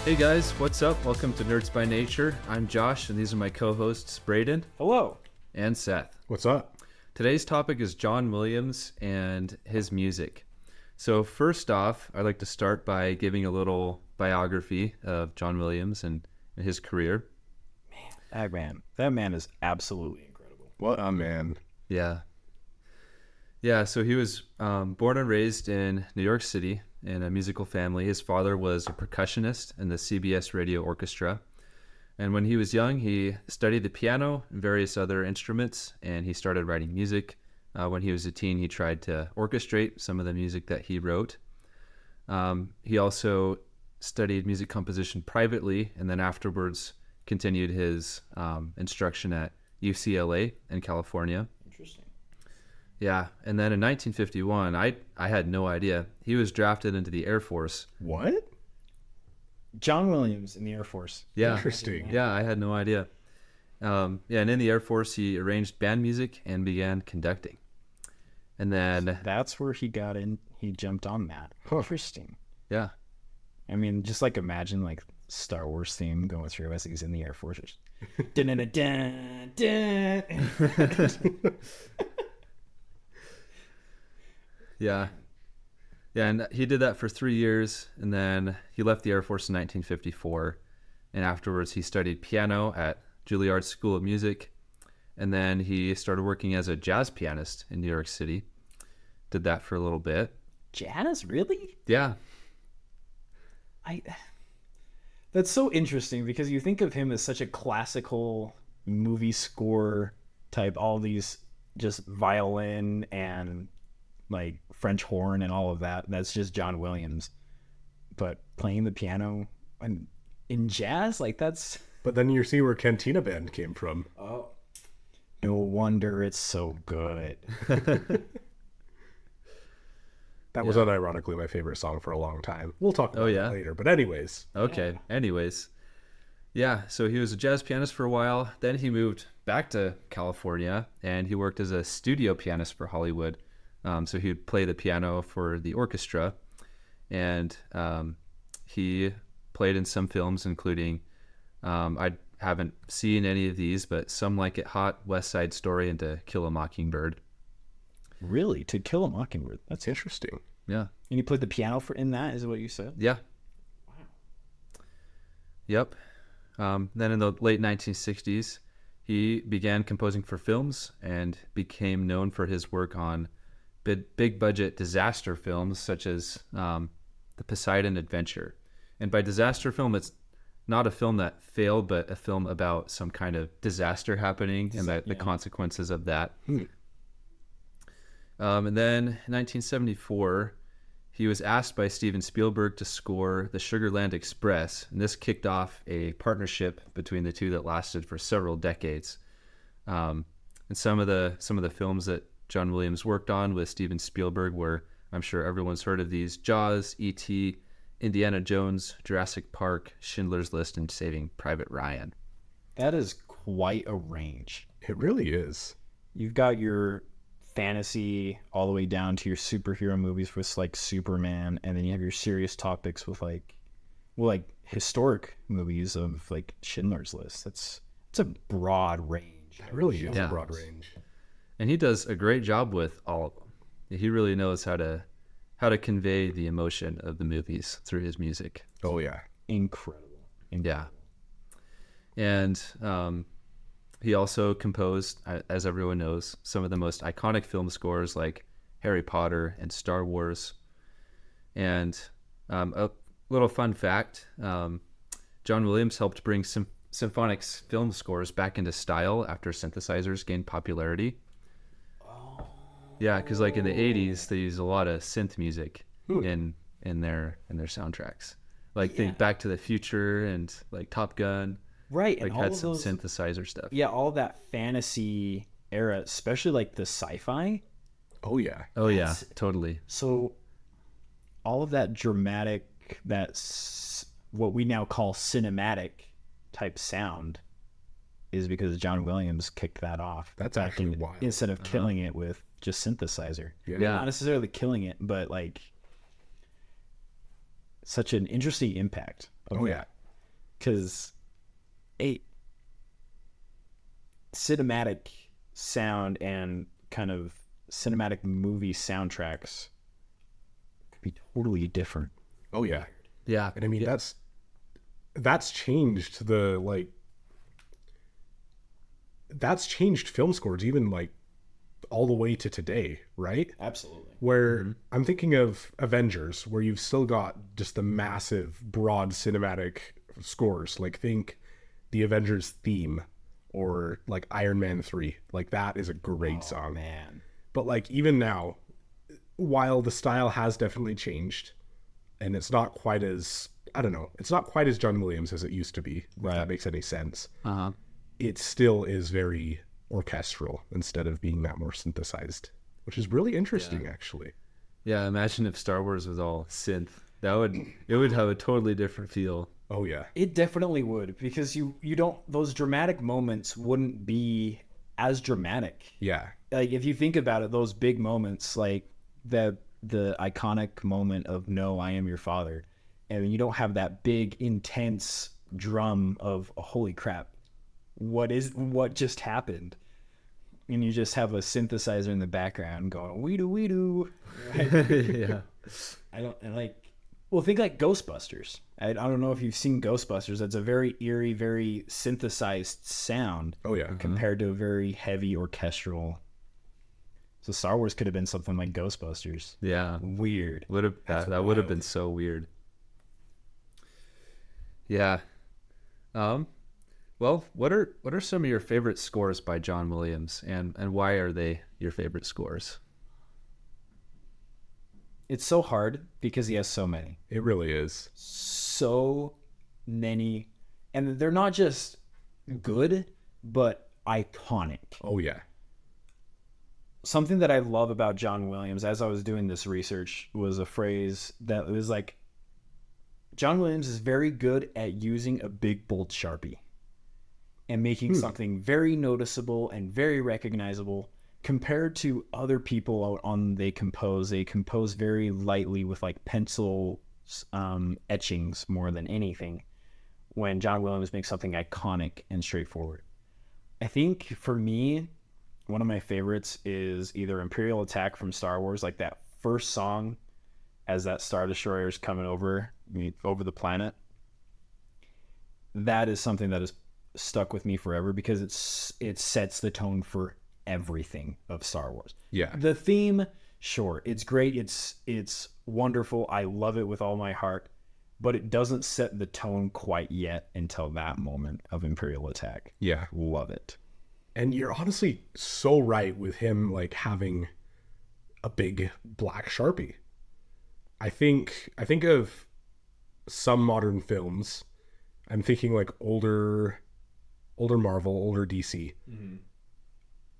Hey guys, what's up? Welcome to Nerds by Nature. I'm Josh, and these are my co-hosts, Braden Hello. and Seth. What's up? Today's topic is John Williams and his music. So first off, I'd like to start by giving a little biography of John Williams and his career. That man is absolutely incredible. What a man. Yeah. So he was born and raised in New York City in a musical family. His father was a percussionist in the CBS Radio Orchestra. And when he was young, he studied the piano and various other instruments, and he started writing music. When he was a teen, he tried to orchestrate some of the music that he wrote. He also studied music composition privately, and then afterwards continued his instruction at UCLA in California. Interesting. Yeah, and then in 1951, I had no idea. He was drafted into the Air Force. What? John Williams in the Air Force. Yeah. Interesting. Yeah, I had no idea. And in the Air Force, he arranged band music and began conducting. And then, That's where he got in. He jumped on that. Interesting. yeah, I mean, just like imagine like Star Wars theme going through as he's in the Air Force. Dun, dun, dun, dun, dun. yeah. Yeah, and he did that for 3 years, and then he left the Air Force in 1954. And afterwards, he studied piano at Juilliard School of Music. And then he started working as a jazz pianist in New York City. Did that for a little bit. Jazz, really? Yeah. That's so interesting because you think of him as such a classical movie score type, all these just violin and like French horn and all of that. That's just John Williams. But playing the piano and in jazz, like that's But then you see where Cantina Band came from. no wonder it's so good. That was unironically my favorite song for a long time. We'll talk about yeah? that later. But anyways, Okay. Anyways, yeah. So he was a jazz pianist for a while. Then he moved back to California, and he worked as a studio pianist for Hollywood. So he would play the piano for the orchestra, and he played in some films, including I haven't seen any of these, but Some Like It Hot, West Side Story, and To Kill a Mockingbird. Really? To Kill a Mockingbird. that's interesting. Yeah. And you played the piano for in that, is what you said? Yeah. Yep. Then in the late 1960s, he began composing for films and became known for his work on big budget disaster films such as The Poseidon Adventure. And by disaster film, it's not a film that failed, but a film about some kind of disaster happening and the consequences of that. And then in 1974, he was asked by Steven Spielberg to score The Sugarland Express, and this kicked off a partnership between the two that lasted for several decades. And some of the films that John Williams worked on with Steven Spielberg were, I'm sure everyone's heard of these: Jaws, E.T., Indiana Jones, Jurassic Park, Schindler's List, and Saving Private Ryan. That is quite a range. It really is. You've got your fantasy all the way down to your superhero movies with like Superman, and then you have your serious topics with like historic movies of like Schindler's List. It's a broad range. It really is Yeah. a broad range. And he does a great job with all of them. He really knows how to convey the emotion of the movies through his music. Oh, yeah. Incredible. Yeah. And he also composed, as everyone knows, some of the most iconic film scores like Harry Potter and Star Wars. And a little fun fact, John Williams helped bring symphonic film scores back into style after synthesizers gained popularity. Yeah, because like in the 80s, they used a lot of synth music in their soundtracks. Like think Back to the Future and like Top Gun. Right, Like and all had of some those, synthesizer stuff. yeah, all that fantasy era, especially like the sci-fi. Oh, yeah. Oh yeah, totally. So all of that dramatic, what we now call cinematic type sound is because John Williams kicked that off. That's back actually in- wild. Instead of killing it with just synthesizer. Yeah. Yeah. Not necessarily killing it, but like such an interesting impact of Oh, that. yeah. because a cinematic sound and kind of cinematic movie soundtracks could be totally different. Oh yeah. Yeah. And I mean that's changed the like that's changed film scores even like all the way to today, right? Absolutely. Where I'm thinking of Avengers, where you've still got just the massive, broad cinematic scores. Like think the Avengers theme or like Iron Man 3. Like that is a great song. Man. But like even now, while the style has definitely changed and it's not quite as, I don't know, it's not quite as John Williams as it used to be, if that makes any sense. Uh-huh. It still is very orchestral instead of being that more synthesized, which is really interesting actually. Yeah, imagine if Star Wars was all synth. It would have a totally different feel. Oh yeah. It definitely would, because you don't, those dramatic moments wouldn't be as dramatic. Yeah. Like if you think about it, those big moments, like the iconic moment of "No, I am your father," and you don't have that big intense drum of oh, holy crap, what just happened, and you just have a synthesizer in the background going we do. Yeah. I don't and like. Well, think like Ghostbusters. I don't know if you've seen Ghostbusters. That's a very eerie, very synthesized sound. Oh yeah. Compared to a very heavy orchestral. So Star Wars could have been something like Ghostbusters. Yeah. Weird. That would have been so weird. Yeah. Well, what are some of your favorite scores by John Williams, and why are they your favorite scores? It's so hard because he has so many. It really is. So many. And they're not just good, but iconic. Oh yeah. Something that I love about John Williams, as I was doing this research, was a phrase that was like, John Williams is very good at using a big, bold Sharpie and making something very noticeable and very recognizable compared to other people out on they compose very lightly with like pencil etchings more than anything, when John Williams makes something iconic and straightforward. I think for me, one of my favorites is either Imperial Attack from Star Wars, like that first song as that Star Destroyer is coming over the planet. That is something that has stuck with me forever because it sets the tone for everything of Star Wars. Yeah. The theme, sure, it's great. It's wonderful. I love it with all my heart, but it doesn't set the tone quite yet until that moment of Imperial Attack. Yeah. Love it. And you're honestly so right with him like having a big black Sharpie. I think of some modern films. I'm thinking like older Marvel, older DC. Mm-hmm.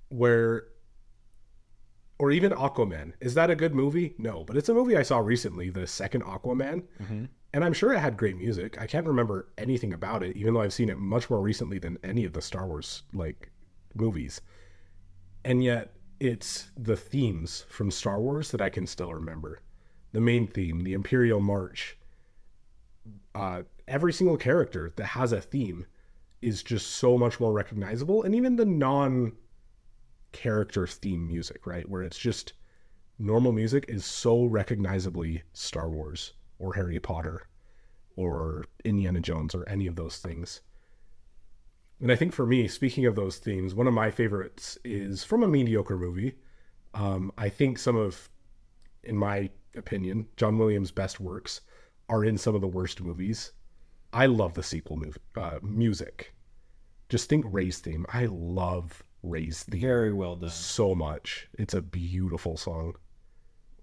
Where, or even Aquaman. Is that a good movie? No, but it's a movie I saw recently, the second Aquaman. Mm-hmm. And I'm sure it had great music. I can't remember anything about it, even though I've seen it much more recently than any of the Star Wars like movies. And yet it's the themes from Star Wars that I can still remember. The main theme, the Imperial March. Every single character that has a theme is just so much more recognizable. And even the non-character theme music, right? Where it's just normal music is so recognizably Star Wars or Harry Potter or Indiana Jones or any of those things. And I think for me, speaking of those themes, one of my favorites is from a mediocre movie. I think some of, in my opinion, John Williams' best works are in some of the worst movies. I love the sequel music. Just think Rey's theme. I love Rey's theme. Very well done. So much. It's a beautiful song.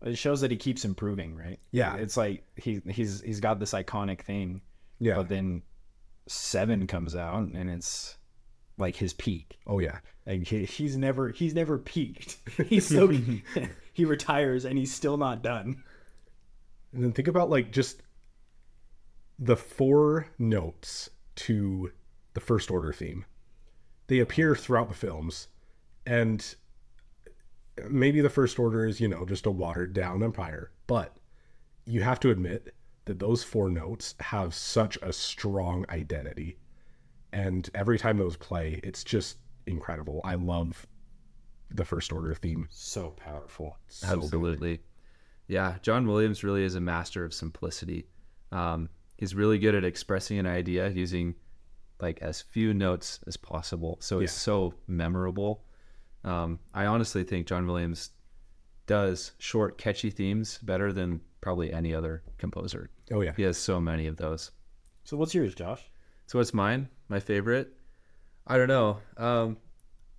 It shows that he keeps improving, right? Yeah. It's like he's got this iconic thing. Yeah. But then 7 comes out and it's like his peak. Oh yeah. Like he's never peaked. He's so he retires and he's still not done. And then think about like just the 4 notes to the First Order theme. They appear throughout the films, and maybe the First Order is, just a watered down empire, but you have to admit that those four notes have such a strong identity. And every time those play, it's just incredible. I love the First Order theme. So powerful. So good. Absolutely. Yeah, John Williams really is a master of simplicity. He's really good at expressing an idea using like as few notes as possible. So it's so memorable. I honestly think John Williams does short, catchy themes better than probably any other composer. Oh yeah. He has so many of those. So what's yours, Josh? So what's mine? My favorite? I don't know.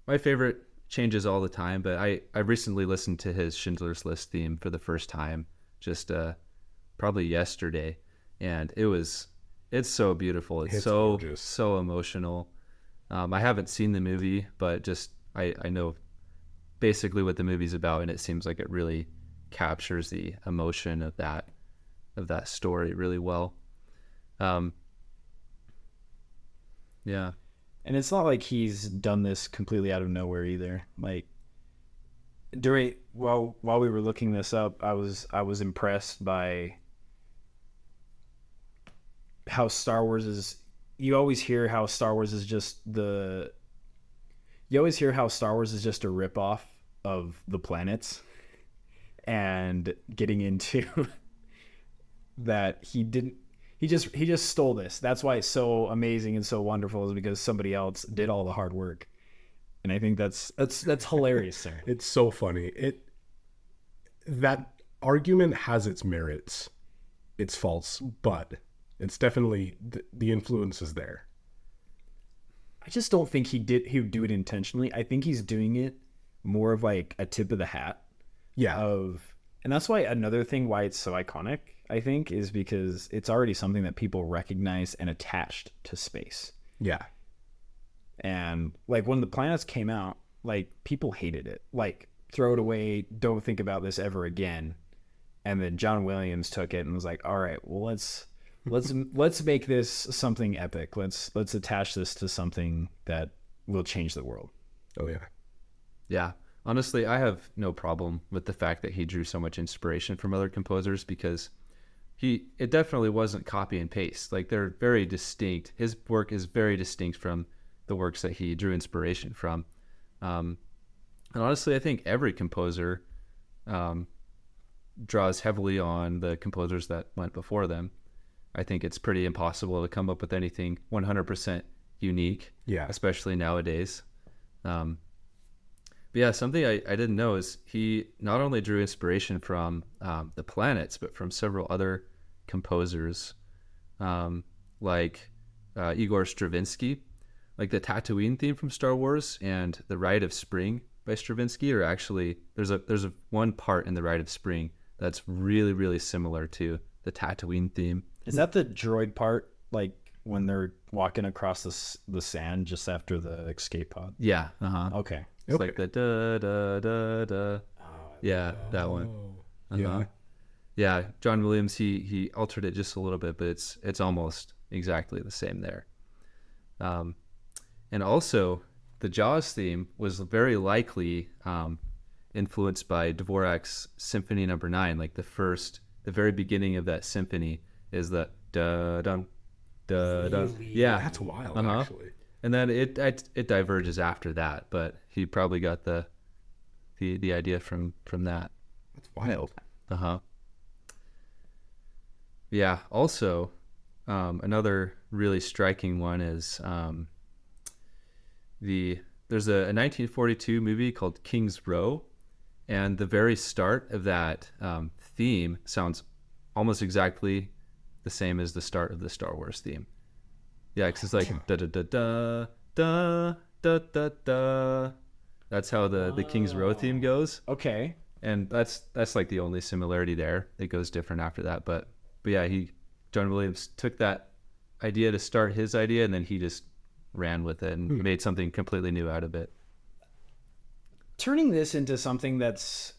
My favorite changes all the time, but I recently listened to his Schindler's List theme for the first time, just probably yesterday, and it's so beautiful. It's so gorgeous. so emotional. I haven't seen the movie, but just I know basically what the movie's about, and it seems like it really captures the emotion of that story really well. Yeah. And it's not like he's done this completely out of nowhere either. Like while we were looking this up, I was impressed by how Star Wars is. You always hear how Star Wars is just a ripoff of the planets, and getting into that he just stole this. That's why it's so amazing and so wonderful, is because somebody else did all the hard work. And I think that's hilarious, sir. It's so funny. That argument has its merits, its faults, but it's definitely the influence is there. I just don't think he would do it intentionally. I think he's doing it more of like a tip of the hat. Yeah. And that's why another thing why it's so iconic, I think, is because it's already something that people recognize and attached to space. Yeah. And like when the planets came out, like people hated it. Like throw it away, don't think about this ever again. And then John Williams took it and was like, all right, well let's make this something epic. Let's attach this to something that will change the world. Oh yeah. Yeah. Honestly, I have no problem with the fact that he drew so much inspiration from other composers, because it definitely wasn't copy and paste. Like they're very distinct. His work is very distinct from the works that he drew inspiration from. And honestly, I think every composer draws heavily on the composers that went before them. I think it's pretty impossible to come up with anything 100% unique, Yeah. especially nowadays. But yeah, something I didn't know is he not only drew inspiration from the planets, but from several other composers, like Igor Stravinsky. Like the Tatooine theme from Star Wars and the Rite of Spring by Stravinsky are actually, there's a one part in the Rite of Spring that's really, really similar to the Tatooine theme. Is that the droid part, like when they're walking across the sand just after the escape pod? Yeah. Okay. It's like the da da da da. Yeah, that one. Yeah. Yeah, John Williams, he altered it just a little bit, but it's almost exactly the same there. And also, the Jaws theme was very likely influenced by Dvorak's Symphony No. 9. Like the very beginning of that symphony is the da dum da dum. Yeah, That's wild, Uh-huh. actually. and then it diverges after that, but he probably got the idea from that. That's wild. Yeah. Also, another really striking one is there's a 1942 movie called King's Row, and the very start of that theme sounds almost exactly the same as the start of the Star Wars theme. Yeah, because it's like da da da da da da da da. That's how the King's Row theme goes. Okay. And that's like the only similarity there. It goes different after that, but yeah, John Williams took that idea to start his idea, and then he just ran with it and made something completely new out of it. Turning this into something that's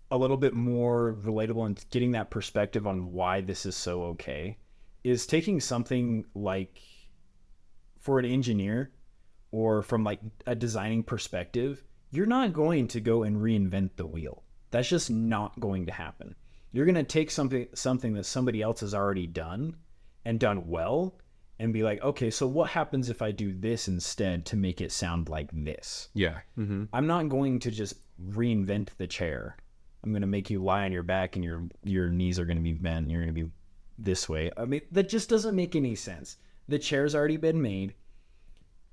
a little bit more relatable and getting that perspective on why this is so okay is taking something like, for an engineer or from like a designing perspective, you're not going to go and reinvent the wheel. That's just not going to happen. You're going to take something that somebody else has already done and done well and be like, okay, so what happens if I do this instead to make it sound like this? Yeah. I'm not going to just reinvent the chair. I'm going to make you lie on your back and your knees are going to be bent and you're going to be this way. I mean, that just doesn't make any sense. The chair's already been made.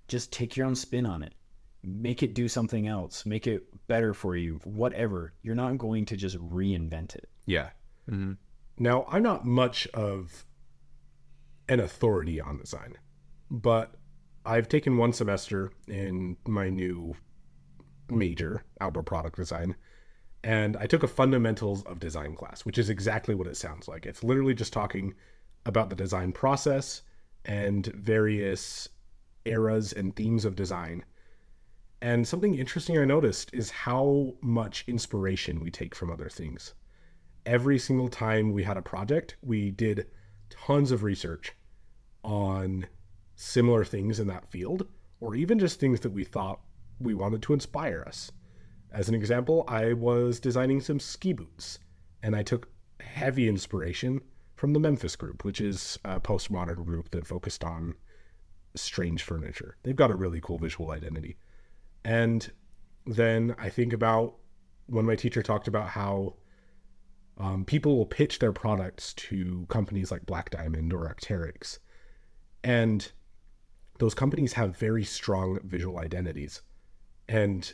Just take your own spin on it. Make it do something else. Make it better for you. Whatever. You're not going to just reinvent it. Yeah. Now, I'm not much of an authority on design, but I've taken one semester in my new major, outdoor product design, and I took a fundamentals of design class, which is exactly what it sounds like. It's literally just talking about the design process and various eras and themes of design. And something interesting I noticed is how much inspiration we take from other things. Every single time we had a project, we did tons of research on similar things in that field, or even just things that we thought we wanted to inspire us. As an example, I was designing some ski boots, and I took heavy inspiration from the Memphis Group, which is a postmodern group that focused on strange furniture. They've got a really cool visual identity. And then I think about when my teacher talked about how people will pitch their products to companies like Black Diamond or Arc'teryx. And those companies have very strong visual identities. And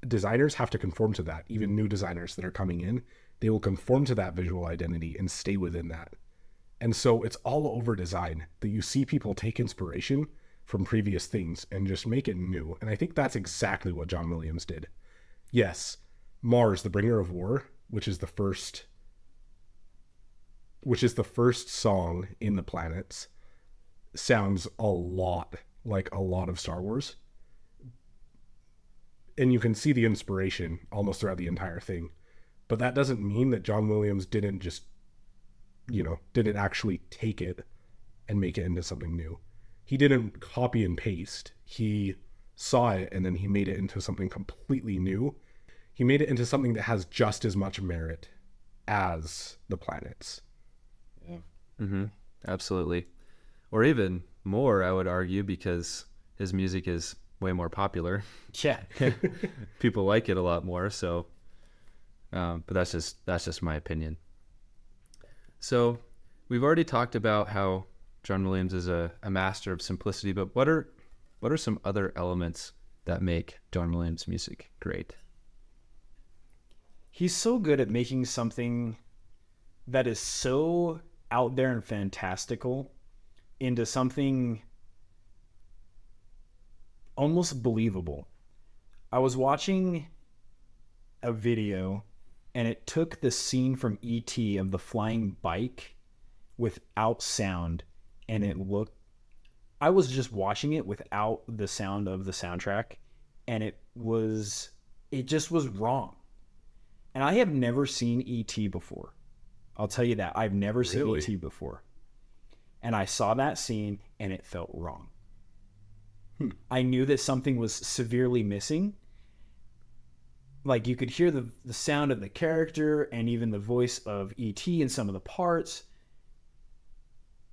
designers have to conform to that. Even new designers that are coming in, they will conform to that visual identity and stay within that. And so it's all over design that you see people take inspiration from previous things and just make it new. And I think that's exactly what John Williams did. Yes, Mars, the Bringer of War, which is the first song in the planets, sounds a lot like a lot of Star Wars. And you can see the inspiration almost throughout the entire thing. But that doesn't mean that John Williams didn't actually take it and make it into something new. He didn't copy and paste. He saw it and then he made it into something completely new. He made it into something that has just as much merit as the planets. Mm-hmm. Absolutely. Or even more, I would argue, because his music is way more popular. Yeah. People like it a lot more. So, but that's just my opinion. So we've already talked about how John Williams is a master of simplicity, but what are some other elements that make John Williams' music great? He's so good at making something that is so out there and fantastical into something almost believable. I was watching a video and it took the scene from E.T. of the flying bike without sound, and I was just watching it without the sound of the soundtrack, and it just was wrong. And I have never seen E.T. before. I'll tell you that. I've never seen E.T. before. And I saw that scene and it felt wrong. I knew that something was severely missing. Like, you could hear the sound of the character and even the voice of E.T. in some of the parts.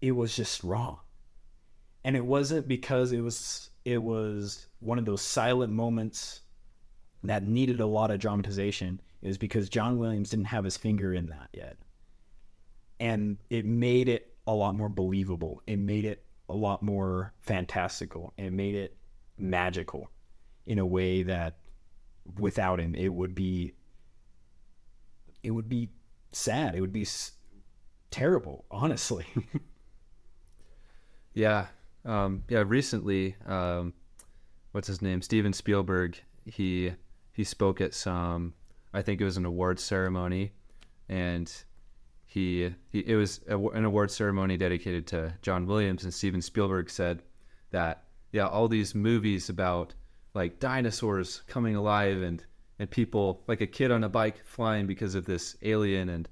It was just wrong. And it wasn't because it was one of those silent moments that needed a lot of dramatization. It was because John Williams didn't have his finger in that yet. And it made it a lot more believable. It made it a lot more fantastical. It made it magical in a way that without him, it would be sad. It would be terrible, honestly. Yeah. Recently, what's his name? Steven Spielberg. He spoke at some, I think it was an awards ceremony, and it was an award ceremony dedicated to John Williams, and Steven Spielberg said that, yeah, all these movies about like dinosaurs coming alive and people, like a kid on a bike flying because of this alien and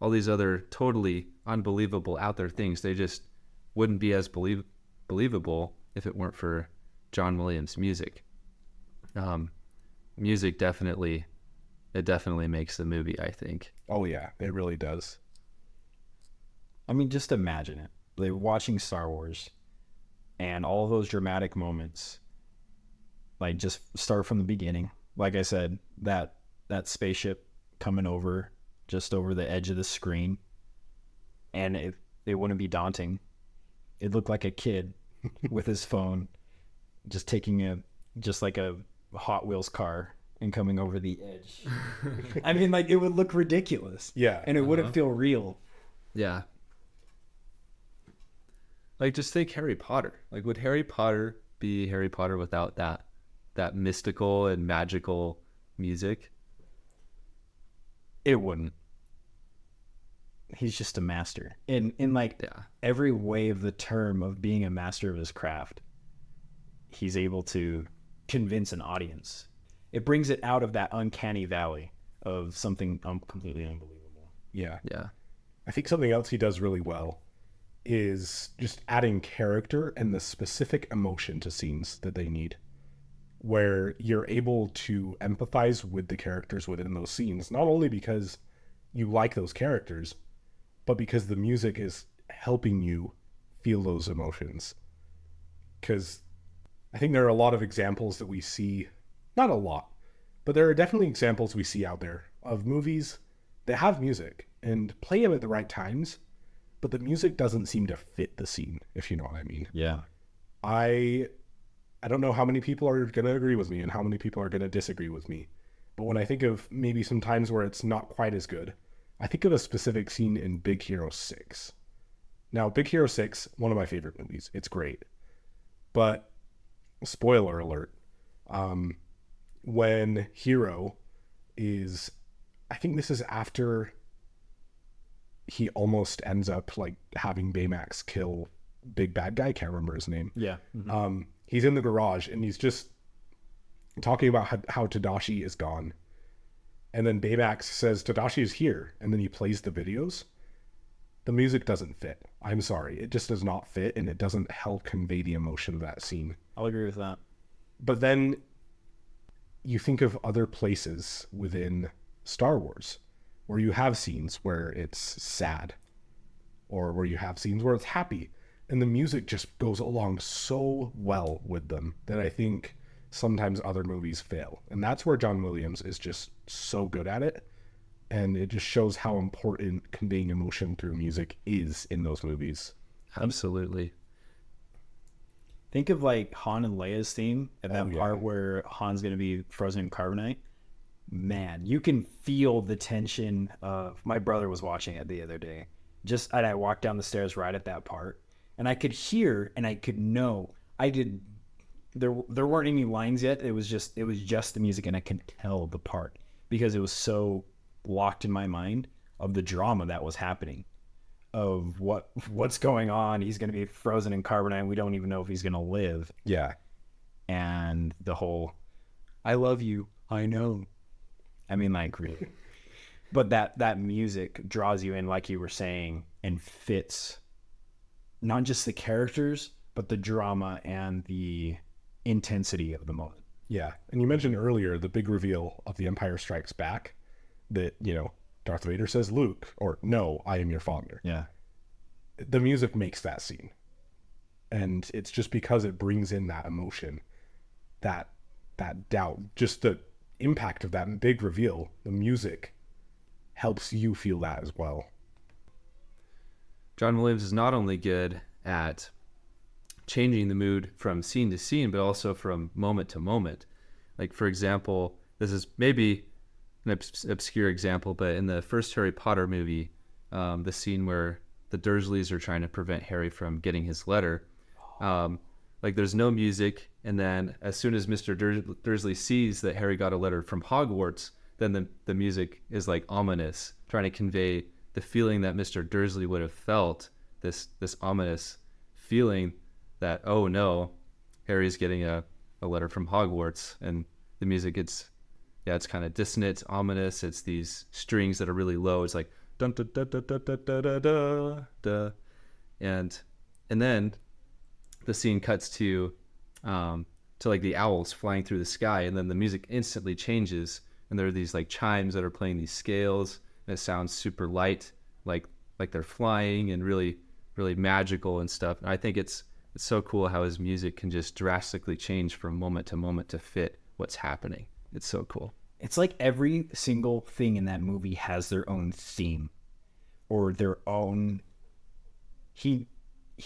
all these other totally unbelievable out there things, they just wouldn't be as believable if it weren't for John Williams' music. Music definitely it definitely makes the movie, I think. Oh yeah, it really does. I mean, just imagine it. Like watching Star Wars and all those dramatic moments, like just start from the beginning. Like I said, that spaceship coming over just over the edge of the screen, and it wouldn't be daunting. It looked like a kid with his phone just taking just like a Hot Wheels car and coming over the edge. I mean, like, it would look ridiculous. Yeah. And it wouldn't feel real. Yeah. Like, just think Harry Potter. Like, would Harry Potter be Harry Potter without that mystical and magical music? It wouldn't. He's just a master. In like Yeah. every way of the term of being a master of his craft, he's able to convince an audience. It brings it out of that uncanny valley of something completely unbelievable. Yeah. Yeah. I think something else he does really well is just adding character and the specific emotion to scenes that they need, where you're able to empathize with the characters within those scenes, not only because you like those characters, but because the music is helping you feel those emotions. Because I think there are a lot of examples that we see, not a lot, but there are definitely examples we see out there of movies that have music and play them at the right times, but the music doesn't seem to fit the scene, if you know what I mean. Yeah. I don't know how many people are going to agree with me and how many people are going to disagree with me. But when I think of maybe some times where it's not quite as good, I think of a specific scene in Big Hero 6. Now, Big Hero 6, one of my favorite movies. It's great. But, spoiler alert, when Hero is, I think this is after he almost ends up like having Baymax kill big bad guy, can't remember his name. Yeah. Mm-hmm. He's in the garage and he's just talking about how Tadashi is gone. And then Baymax says Tadashi is here, and then he plays the videos. The music doesn't fit. I'm sorry. It just does not fit, and it doesn't help convey the emotion of that scene. I'll agree with that. But then you think of other places within Star Wars where you have scenes where it's sad or where you have scenes where it's happy, and the music just goes along so well with them that I think sometimes other movies fail. And that's where John Williams is just so good at it, and it just shows how important conveying emotion through music is in those movies. Absolutely. Think of like Han and Leia's theme at that yeah. part where Han's going to be frozen in carbonite. Man, you can feel the tension of... My brother was watching it the other day. And I walked down the stairs right at that part, and I could hear and I could know. There weren't any lines yet. It was just the music, and I could tell the part because it was so locked in my mind of the drama that was happening, of what's going on. He's going to be frozen in carbonite, and we don't even know if he's going to live. Yeah. And the whole, I love you, I know. I mean, like, really. But that music draws you in, like you were saying, and fits not just the characters, but the drama and the intensity of the moment. Yeah. And you mentioned earlier the big reveal of The Empire Strikes Back that, Darth Vader says, Luke, or no, I am your father. Yeah. The music makes that scene. And it's just because it brings in that emotion, that doubt, just the impact of that big reveal. The music helps you feel that as well. John Williams is not only good at changing the mood from scene to scene, but also from moment to moment. Like, for example, this is maybe an obscure example, but in the first Harry Potter movie, the scene where the Dursleys are trying to prevent Harry from getting his letter, like, there's no music, and then as soon as Mr. Dursley sees that Harry got a letter from Hogwarts, then the music is like ominous, trying to convey the feeling that Mr. Dursley would have felt, this ominous feeling that, oh no, Harry's getting a letter from Hogwarts. And the music, it's kind of dissonant, it's ominous. It's these strings that are really low. It's like dun da da da da da da da da, and then the scene cuts to like the owls flying through the sky, and then the music instantly changes, and there are these like chimes that are playing these scales, and it sounds super light, like they're flying, and really really magical and stuff. And I think it's so cool how his music can just drastically change from moment to moment to fit what's happening. It's so cool. It's like every single thing in that movie has their own theme or their own. He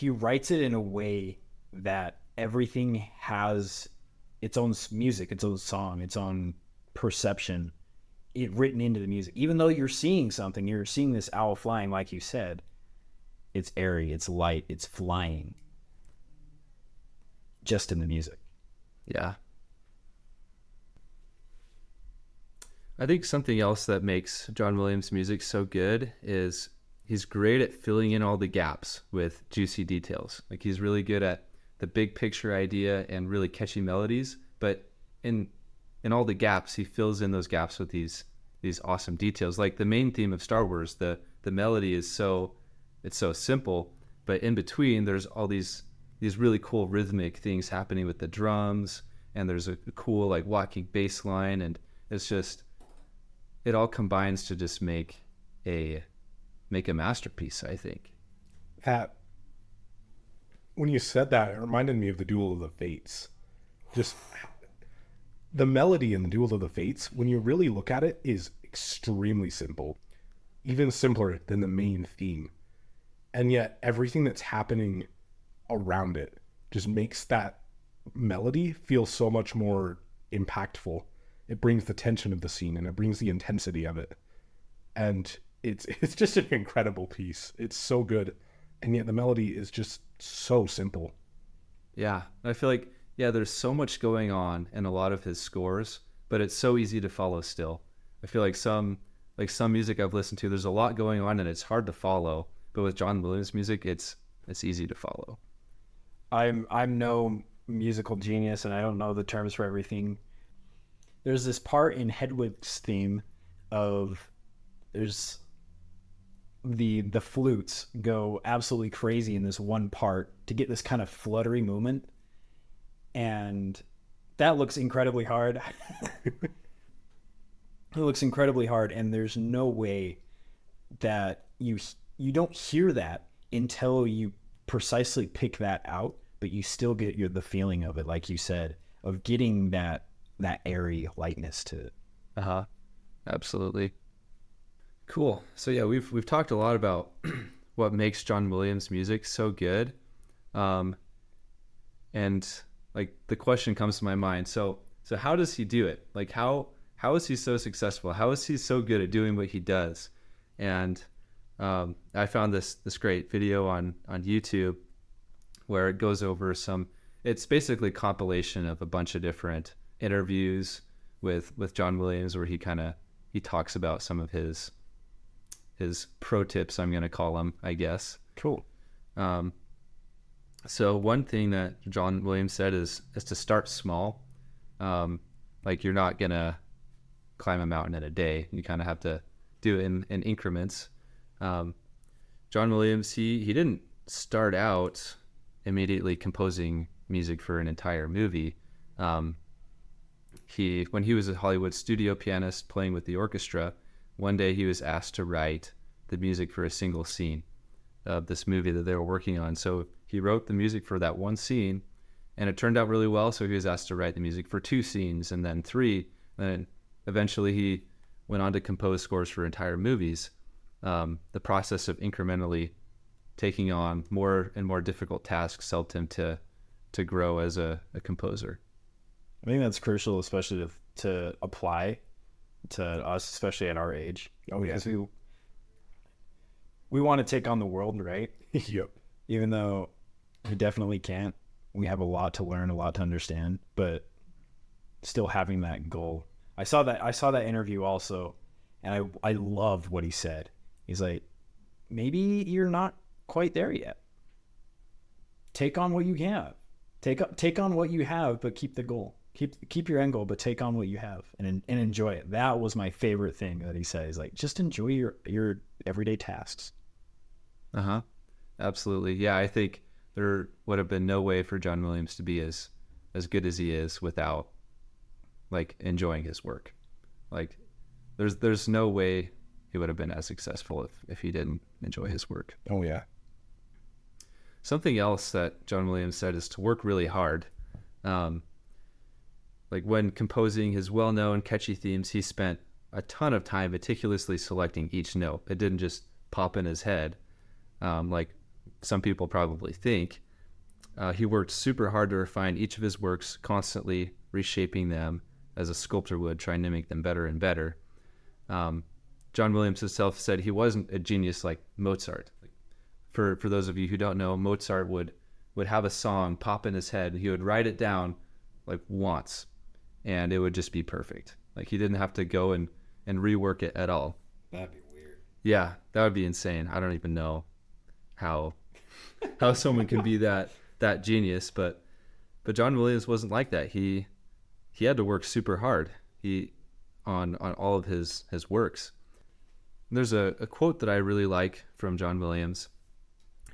writes it in a way that everything has its own music, its own song, its own perception, it written into the music. Even though you're seeing something, you're seeing this owl flying, like you said. It's airy, it's light, it's flying. Just in the music. Yeah. I think something else that makes John Williams' music so good is he's great at filling in all the gaps with juicy details. Like he's really good at the big picture idea and really catchy melodies, but in all the gaps, he fills in those gaps with these awesome details. Like the main theme of Star Wars, the melody is so simple, but in between there's all these really cool rhythmic things happening with the drums, and there's a cool like walking bass line, and it's just, it all combines to just make a masterpiece, I think. That, when you said that, it reminded me of the Duel of the Fates. Just the melody in the Duel of the Fates, when you really look at it, is extremely simple, even simpler than the main theme. And yet everything that's happening around it just makes that melody feel so much more impactful. It brings the tension of the scene, and it brings the intensity of it. And it's just an incredible piece. It's so good. And yet the melody is just so simple. Yeah. I feel like, yeah, there's so much going on in a lot of his scores, but it's so easy to follow still. I feel like some music I've listened to, there's a lot going on and it's hard to follow. But with John Williams music, it's easy to follow. I'm no musical genius, and I don't know the terms for everything. There's this part in Hedwig's theme of there's the flutes go absolutely crazy in this one part to get this kind of fluttery movement, and that looks incredibly hard. It looks incredibly hard, and there's no way that you don't hear that until you precisely pick that out, but you still get the feeling of it, like you said, of getting that airy lightness to it. Absolutely. Cool. So yeah, we've talked a lot about what makes John Williams music so good, and like the question comes to my mind. So how does he do it? Like how is he so successful? How is he so good at doing what he does? And I found this great video on YouTube where it goes over it's basically a compilation of a bunch of different interviews with John Williams, where he talks about some of his pro tips, I'm going to call them, I guess. Cool. So one thing that John Williams said is to start small. Like you're not going to climb a mountain in a day. You kind of have to do it in increments. John Williams, he didn't start out immediately composing music for an entire movie. When he was a Hollywood studio pianist playing with the orchestra, one day he was asked to write the music for a single scene of this movie that they were working on. So he wrote the music for that one scene, and it turned out really well. So he was asked to write the music for 2 scenes, and then 3. And eventually he went on to compose scores for entire movies. The process of incrementally taking on more and more difficult tasks helped him to grow as a composer. I think that's crucial, especially to apply to us, especially at our age. Oh yeah, because we want to take on the world, right? Yep. Even though we definitely can't. We have a lot to learn, a lot to understand, but still having that goal. I saw that interview also, and I loved what he said. He's like, maybe you're not quite there yet. Take on what you have. Take on what you have, but keep the goal. Keep your end goal, but take on what you have and enjoy it. That was my favorite thing that he said. He's like, just enjoy your everyday tasks. Absolutely. Yeah, I think there would have been no way for John Williams to be as good as he is without like enjoying his work. Like, there's no way he would have been as successful if he didn't enjoy his work. Oh yeah. Something else that John Williams said is to work really hard. Like when composing his well-known catchy themes, he spent a ton of time meticulously selecting each note. It didn't just pop in his head, like some people probably think. He worked super hard to refine each of his works, constantly reshaping them as a sculptor would, trying to make them better and better. John Williams himself said he wasn't a genius like Mozart. For those of you who don't know, Mozart would have a song pop in his head. He would write it down like once, and it would just be perfect. Like he didn't have to go and rework it at all. That'd be weird. Yeah, that would be insane. I don't even know how someone can be that genius, but John Williams wasn't like that. He had to work super hard. On all of his works. There's a quote that I really like from John Williams.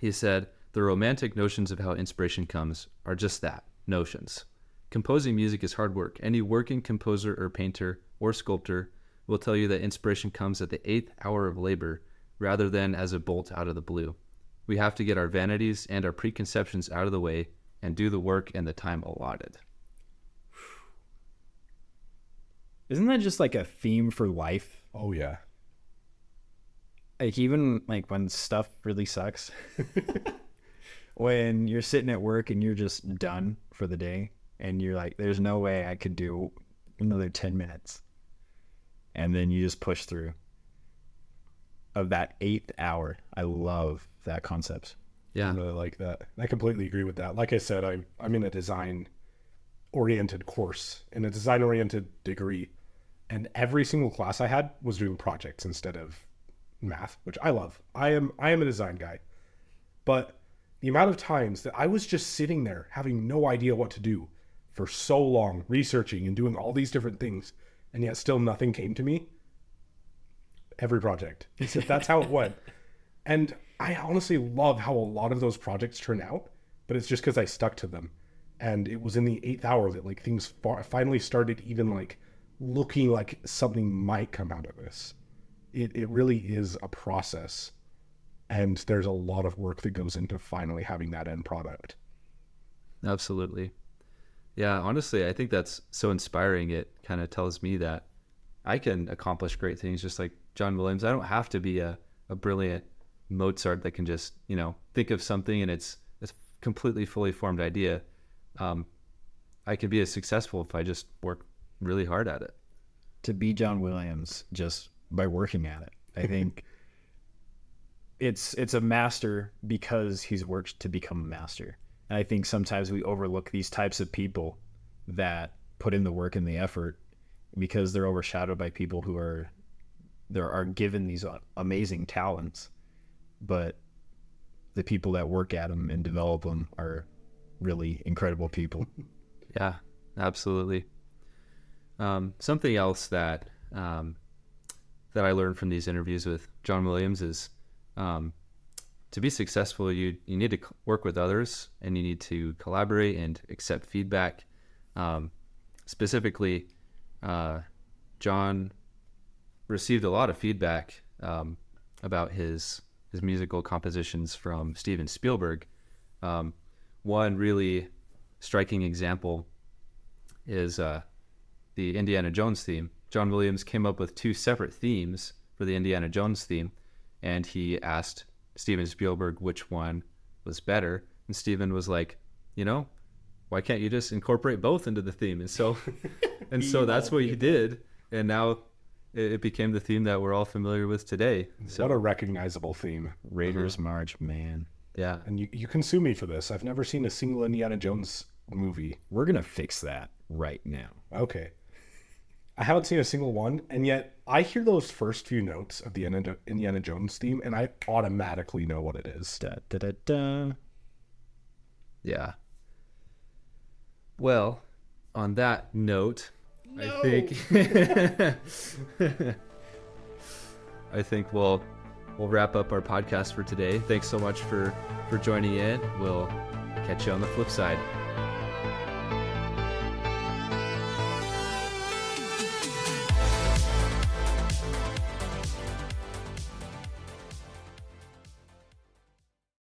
He said, "The romantic notions of how inspiration comes are just that, notions. Composing music is hard work. Any working composer or painter or sculptor will tell you that inspiration comes at the 8th hour of labor rather than as a bolt out of the blue. We have to get our vanities and our preconceptions out of the way and do the work in the time allotted." Isn't that just like a theme for life? Oh yeah. Like even like when stuff really sucks, when you're sitting at work and you're just done for the day and you're like, there's no way I could do another 10 minutes. And then you just push through. Of that 8th hour. I love that concept. Yeah. I really like that. I completely agree with that. Like I said, I'm in a design-oriented course, in a design-oriented degree, and every single class I had was doing projects instead of math, which I love. I am a design guy, but the amount of times that I was just sitting there having no idea what to do for so long, researching and doing all these different things, and yet still nothing came to me. Every project. That's how it went. And I honestly love how a lot of those projects turn out, but it's just because I stuck to them. And it was in the 8th hour that like things finally started even like looking like something might come out of this. It really is a process. And there's a lot of work that goes into finally having that end product. Absolutely. Yeah, honestly, I think that's so inspiring. It kind of tells me that I can accomplish great things just like John Williams. I don't have to be a brilliant Mozart that can just, think of something and it's a completely fully formed idea. I could be as successful if I just work really hard at it. To be John Williams just by working at it. I think it's a master because he's worked to become a master. And I think sometimes we overlook these types of people that put in the work and the effort because they're overshadowed by people who are given these amazing talents, but the people that work at them and develop them are really incredible people. Yeah, absolutely. Something else that I learned from these interviews with John Williams is to be successful, you need to work with others and you need to collaborate and accept feedback. Specifically, John received a lot of feedback about his musical compositions from Steven Spielberg. One really striking example is the Indiana Jones theme. John Williams came up with 2 separate themes for the Indiana Jones theme, and he asked Steven Spielberg which one was better. And Steven was like, why can't you just incorporate both into the theme? And so that's what he did. And now it became the theme that we're all familiar with today. So What a recognizable theme. Raiders March, man. yeah. And you can sue me for this. I've never seen a single Indiana Jones movie. We're going to fix that right now. Okay. I haven't seen a single one, and yet I hear those first few notes of the Indiana Jones theme, and I automatically know what it is. Da, da, da, da. Yeah. Well, on that note, I think we'll wrap up our podcast for today. Thanks so much for joining in. We'll catch you on the flip side.